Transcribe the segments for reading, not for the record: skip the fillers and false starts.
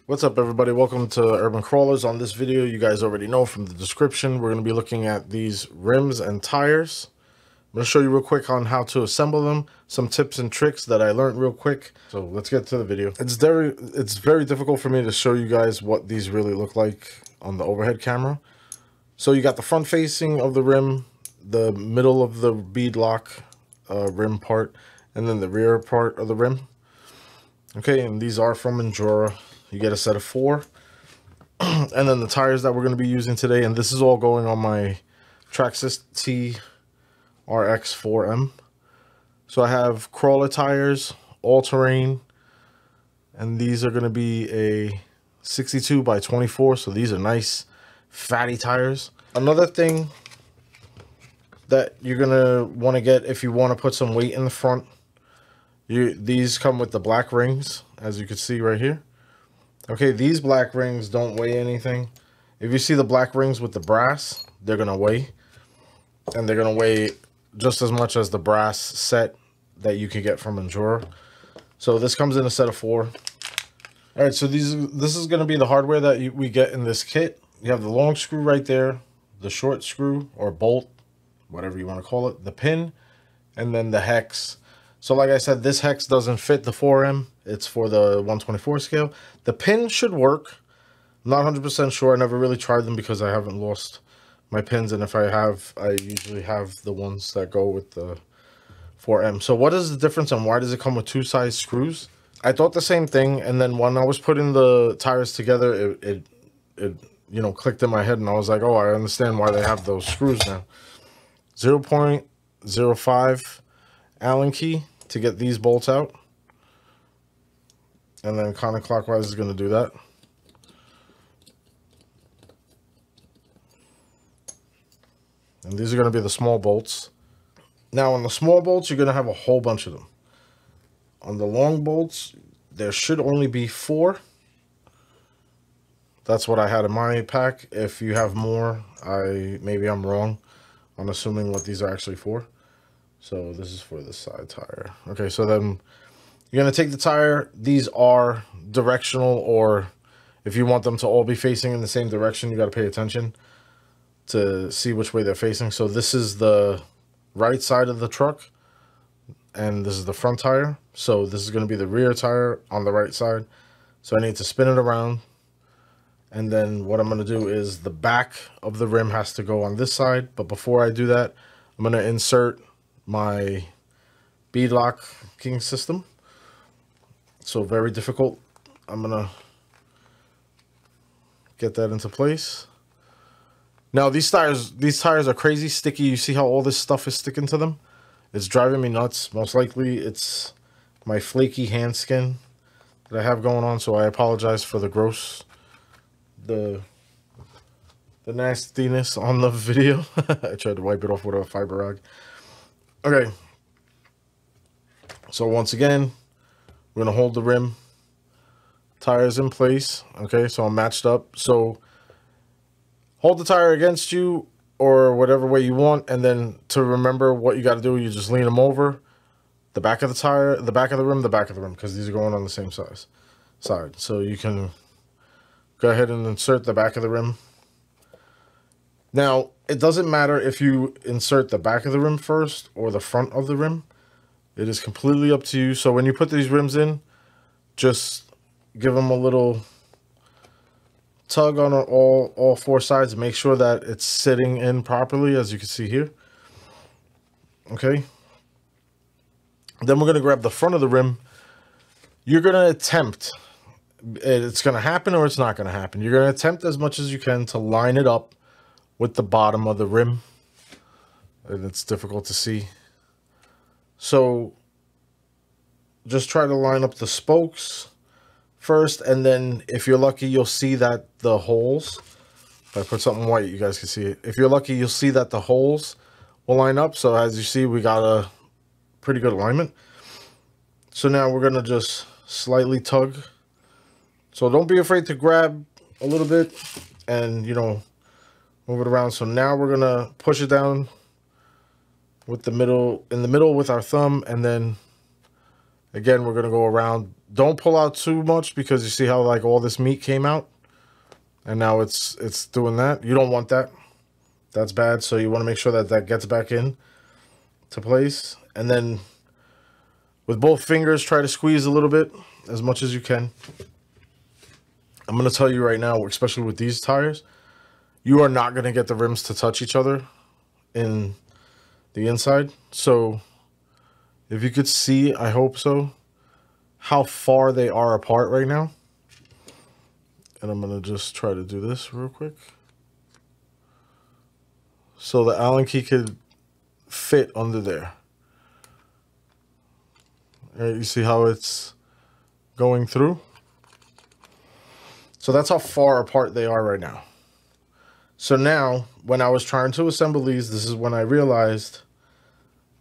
What's up, everybody? Welcome to Urban Crawlers. On this video, you guys already know from the description, we're going to be looking at these rims and tires. I'm going to show you real quick on how to assemble them, some tips and tricks that I learned real quick. So let's get to the video. It's very difficult for me to show you guys what these really look like on the overhead camera. So you got the front facing of the rim, the middle of the beadlock rim part, and then the rear part of the rim. Okay, and these are from Injora. You get a set of 4. And then the tires that we're going to be using today, and this is all going on my Traxxas TRX-4M. So I have crawler tires, all-terrain, and these are going to be a 62 by 24, so these are nice fatty tires. Another thing that you're going to want to get if you want to put some weight in the front, these come with the black rings, as you can see right here. Okay, these black rings don't weigh anything. If you see the black rings with the brass, they're going to weigh. And they're going to weigh just as much as the brass set that you can get from Injora. So this comes in a set of 4. All right, so this is going to be the hardware that we get in this kit. You have the long screw right there, the short screw or bolt, whatever you want to call it, the pin, and then the hex. So like I said, this hex doesn't fit the 4M. It's for the 124 scale. The pin should work. I'm not 100% sure. I never really tried them because I haven't lost my pins. And if I have, I usually have the ones that go with the 4M. So what is the difference and why does it come with 2 size screws? I thought the same thing. And then when I was putting the tires together, it you know, clicked in my head. And I was like, oh, I understand why they have those screws now. 0.05 Allen key to get these bolts out, and then counterclockwise is going to do that. And these are going to be the small bolts. Now on the small bolts, you're going to have a whole bunch of them. On the long bolts, there should only be 4. That's what I had in my pack. If you have more, maybe I'm wrong on assuming what these are actually for. So this is for the side tire. Okay, so then you're going to take the tire. These are directional, or if you want them to all be facing in the same direction, you got to pay attention to see which way they're facing. So this is the right side of the truck, and this is the front tire. So this is going to be the rear tire on the right side. So I need to spin it around. And then what I'm going to do is the back of the rim has to go on this side. But before I do that, I'm going to insert my beadlock locking system. So very difficult. I'm gonna get that into place. Now these tires are crazy sticky. You see how all this stuff is sticking to them? It's driving me nuts. Most likely it's my flaky hand skin that I have going on, so I apologize for the the nastiness on the video. I tried to wipe it off with a fiber rag. Okay, so once again, we're going to hold the rim tires in place. Okay, so I'm matched up. So hold the tire against you or whatever way you want. And then to remember what you got to do, you just lean them over the back of the tire, the back of the rim, because these are going on the same side. So you can go ahead and insert the back of the rim. Now, it doesn't matter if you insert the back of the rim first or the front of the rim. It is completely up to you. So when you put these rims in, just give them a little tug on all 4 sides. Make sure that it's sitting in properly, as you can see here. Okay. Then we're going to grab the front of the rim. You're going to attempt, it's going to happen or it's not going to happen. You're going to attempt as much as you can to line it up with the bottom of the rim, and it's difficult to see. So just try to line up the spokes first, and then if you're lucky, you'll see that the holes, if I put something white, you guys can see it. If you're lucky, you'll see that the holes will line up. So as you see, we got a pretty good alignment. So now we're going to just slightly tug. So don't be afraid to grab a little bit and, you know, move it around. So now we're gonna push it down with in the middle with our thumb, and then again we're gonna go around don't pull out too much, because you see how like all this meat came out and now it's doing that. You don't want that. That's bad. So you want to make sure that that gets back in to place. And then with both fingers, try to squeeze a little bit as much as you can. I'm going to tell you right now, especially with these tires, you are not going to get the rims to touch each other in the inside. So if you could see, I hope so, how far they are apart right now. And I'm going to just try to do this real quick. So the Allen key could fit under there. All right, you see how it's going through? So that's how far apart they are right now. So now, when I was trying to assemble these, this is when I realized,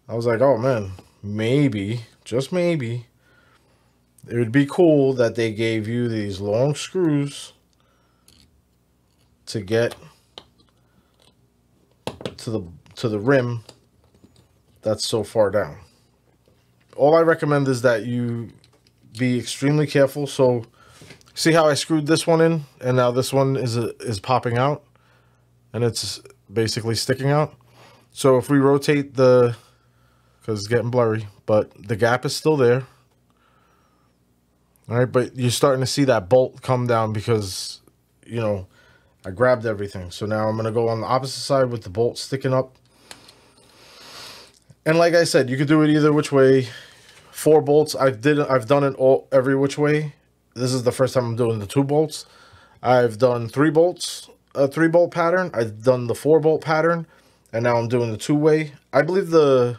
I was like, oh man, maybe, just maybe, it would be cool that they gave you these long screws to get to the rim that's so far down. All I recommend is that you be extremely careful. So see how I screwed this one in, and now this one is popping out, and it's basically sticking out. So if we rotate because it's getting blurry, but the gap is still there. All right, but you're starting to see that bolt come down because, you know, I grabbed everything. So now I'm going to go on the opposite side with the bolt sticking up. And like I said, you could do it either which way. 4 bolts. I've done it every which way. This is the first time I'm doing the 2 bolts. I've done 3 bolts, a 3-bolt pattern. I've done the 4-bolt pattern, and now I'm doing the 2-way. I believe the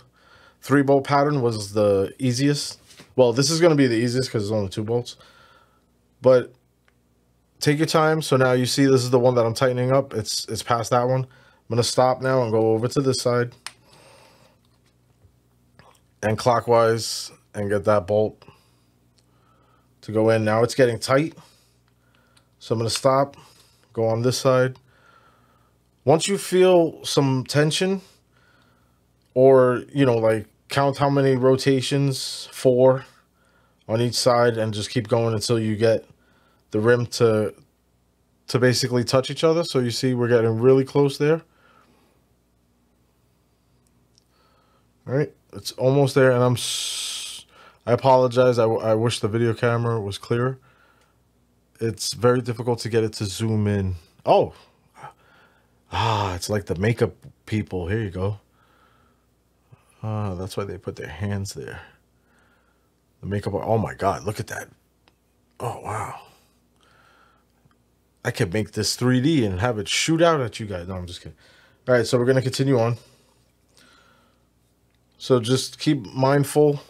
3-bolt pattern was the easiest. Well, this is going to be the easiest because it's only 2 bolts. But take your time. So now you see this is the one that I'm tightening up. It's past that one. I'm going to stop now and go over to this side and clockwise and get that bolt to go in. Now it's getting tight. So I'm going to stop, go on this side. Once you feel some tension, or, you know, like count how many rotations, 4 on each side, and just keep going until you get the rim to basically touch each other. So you see we're getting really close there. All right, it's almost there, and I apologize. I wish the video camera was clearer. It's very difficult to get it to zoom in. Oh, it's like the makeup people. Here you go. That's why they put their hands there. The makeup. Oh my God, look at that. Oh wow. I could make this 3D and have it shoot out at you guys. No, I'm just kidding. All right, so we're gonna continue on. So just keep mindful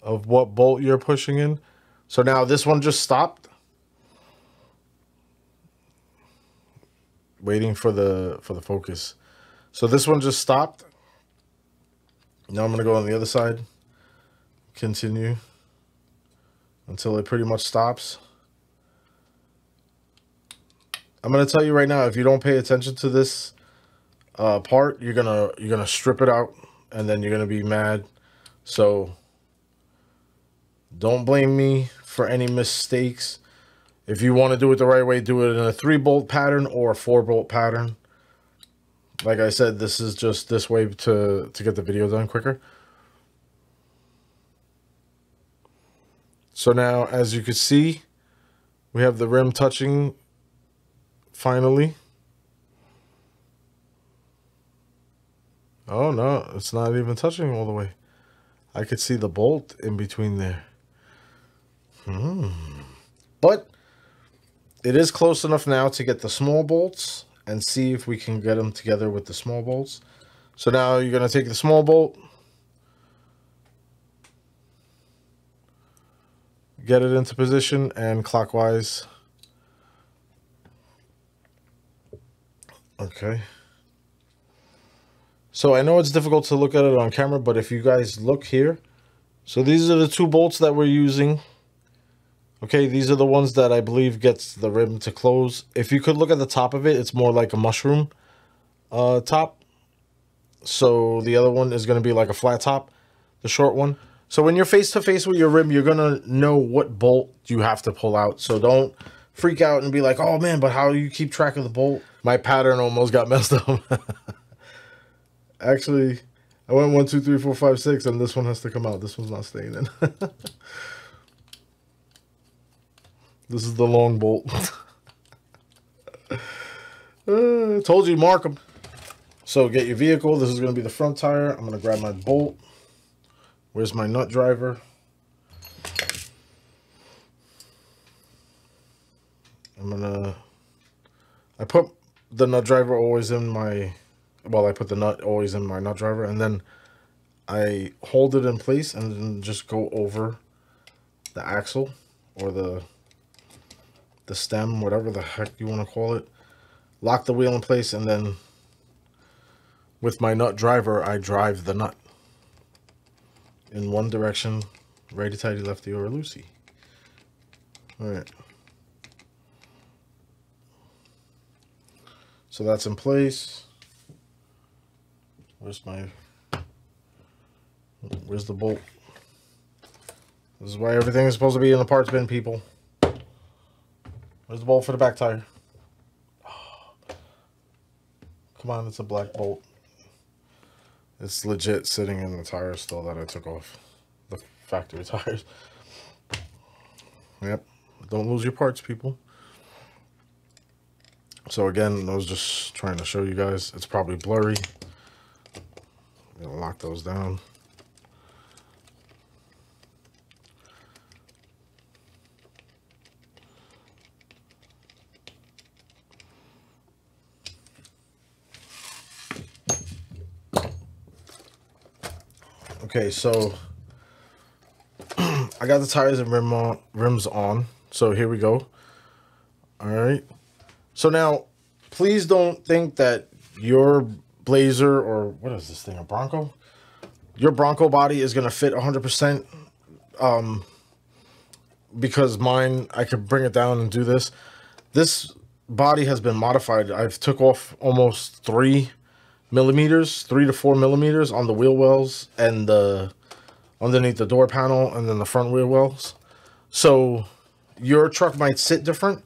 of what bolt you're pushing in. So now this one just stopped. Waiting for the focus. So this one just stopped. Now I'm gonna go on the other side. Continue until it pretty much stops. I'm gonna tell you right now, if you don't pay attention to this part, you're gonna strip it out, and then you're gonna be mad. So don't blame me for any mistakes. If you want to do it the right way, do it in a 3-bolt pattern or a 4-bolt pattern. Like I said, this is just this way to get the video done quicker. So now, as you can see, we have the rim touching finally. Oh no, it's not even touching all the way. I could see the bolt in between there. But it is close enough now to get the small bolts and see if we can get them together with the small bolts. So now you're going to take the small bolt, get it into position, and clockwise. Okay. So I know it's difficult to look at it on camera, but if you guys look here, so these are the 2 bolts that we're using. Okay, these are the ones that I believe gets the rim to close. If you could look at the top of it, it's more like a mushroom top. So the other one is going to be like a flat top, the short one. So when you're face to face with your rim, you're gonna know what bolt you have to pull out. So don't freak out and be like, oh man, but how do you keep track of the bolt? My pattern almost got messed up. Actually, I went 1, 2, 3, 4, 5, 6, and this one has to come out. This one's not staying in. This is the long bolt. Told you, mark them. So get your vehicle. This is going to be the front tire. I'm going to grab my bolt. Where's my nut driver? I put the nut driver always in my, well, I put the nut always in my nut driver, and then I hold it in place and then just go over the axle or the stem, whatever the heck you want to call it. Lock the wheel in place, and then with my nut driver, I drive the nut in one direction, righty-tighty, lefty, or loosey. All right. So that's in place. Where's the bolt? This is why everything is supposed to be in the parts bin, people. Where's the bolt for the back tire? Oh. Come on, it's a black bolt. It's legit sitting in the tire still that I took off the factory tires. Yep. Don't lose your parts, people. So again, I was just trying to show you guys. It's probably blurry. I'm gonna lock those down. Okay, so I got the tires and rims on. So here we go. All right. So now, please don't think that your Blazer, or what is this thing, a Bronco? Your Bronco body is going to fit 100%. Because mine, I could bring it down and do this. This body has been modified. I've took off almost 3 millimeters, 3 to 4 millimeters on the wheel wells and the underneath the door panel, and then the front wheel wells. So your truck might sit different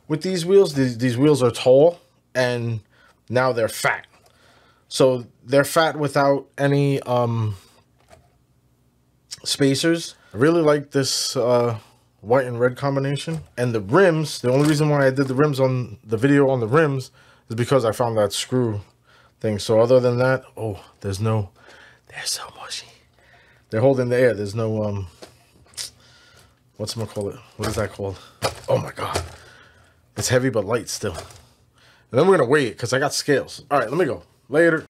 with these wheels. These wheels are tall, and now they're fat. So they're fat without any spacers. I really like this white and red combination. And the rims, the only reason why I did the rims on the video on the rims is because I found that screw thing. So other than that, oh, they're so mushy. They're holding the air. There's no whatchamacallit? What is that called? Oh my god. It's heavy but light still. And then we're gonna weigh it because I got scales. All right, let me go. Later.